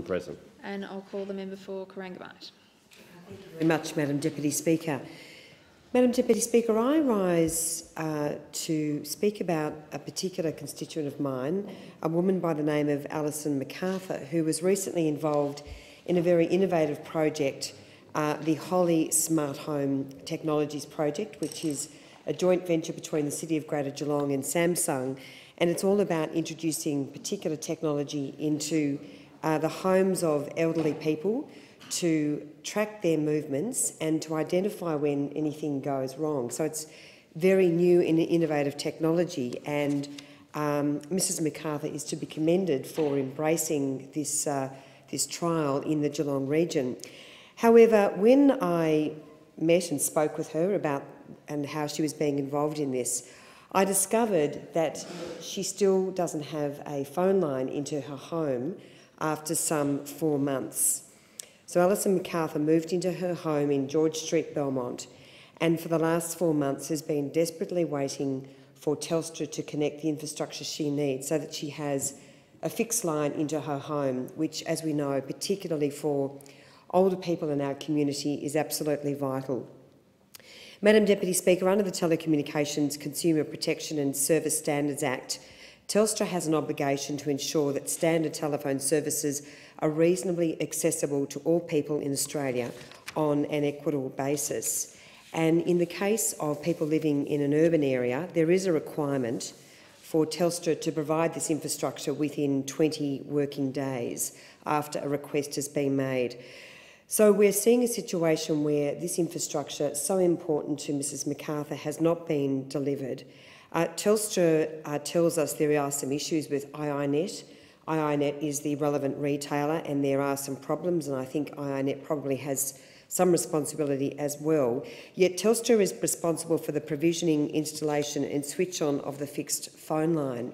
present. And I'll call the member for Corangamite. Thank you very much, Madam Deputy Speaker. Madam Deputy Speaker, I rise to speak about a particular constituent of mine, a woman by the name of Alison MacArthur, who was recently involved in a very innovative project, the Holly Smart Home Technologies Project, which is a joint venture between the City of Greater Geelong and Samsung, and it's all about introducing particular technology into the homes of elderly people to track their movements and to identify when anything goes wrong. So it's very new and innovative technology, and Mrs MacArthur is to be commended for embracing this, this trial in the Geelong region. However, when I met and spoke with her about and how she was being involved in this, I discovered that she still doesn't have a phone line into her home after some 4 months. So Alison MacArthur moved into her home in George Street, Belmont, and for the last 4 months has been desperately waiting for Telstra to connect the infrastructure she needs so that she has a fixed line into her home, which, as we know, particularly for older people in our community, is absolutely vital. Madam Deputy Speaker, under the Telecommunications Consumer Protection and Service Standards Act, Telstra has an obligation to ensure that standard telephone services are reasonably accessible to all people in Australia on an equitable basis. And in the case of people living in an urban area, there is a requirement for Telstra to provide this infrastructure within 20 working days after a request has been made. So we're seeing a situation where this infrastructure, so important to Mrs MacArthur, has not been delivered. Telstra tells us there are some issues with iiNet. iiNet is the relevant retailer, and there are some problems, and I think iiNet probably has some responsibility as well. Yet Telstra is responsible for the provisioning, installation and switch-on of the fixed phone line.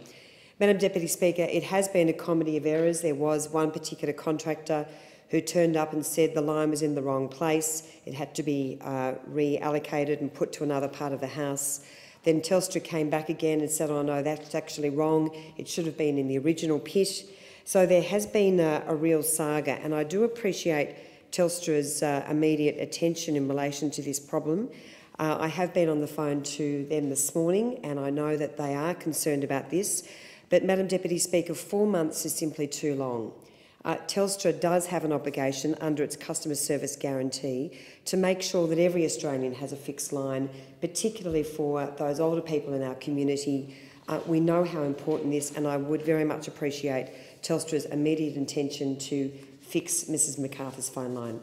Madam Deputy Speaker, it has been a comedy of errors. There was one particular contractor who turned up and said the line was in the wrong place. It had to be reallocated and put to another part of the house. Then Telstra came back again and said, oh no, that's actually wrong. It should have been in the original pit. So there has been a real saga, and I do appreciate Telstra's immediate attention in relation to this problem. I have been on the phone to them this morning, and I know that they are concerned about this. But, Madam Deputy Speaker, 4 months is simply too long. Telstra does have an obligation under its customer service guarantee to make sure that every Australian has a fixed line, particularly for those older people in our community. We know how important this is, and I would very much appreciate Telstra's immediate intention to fix Mrs MacArthur's phone line.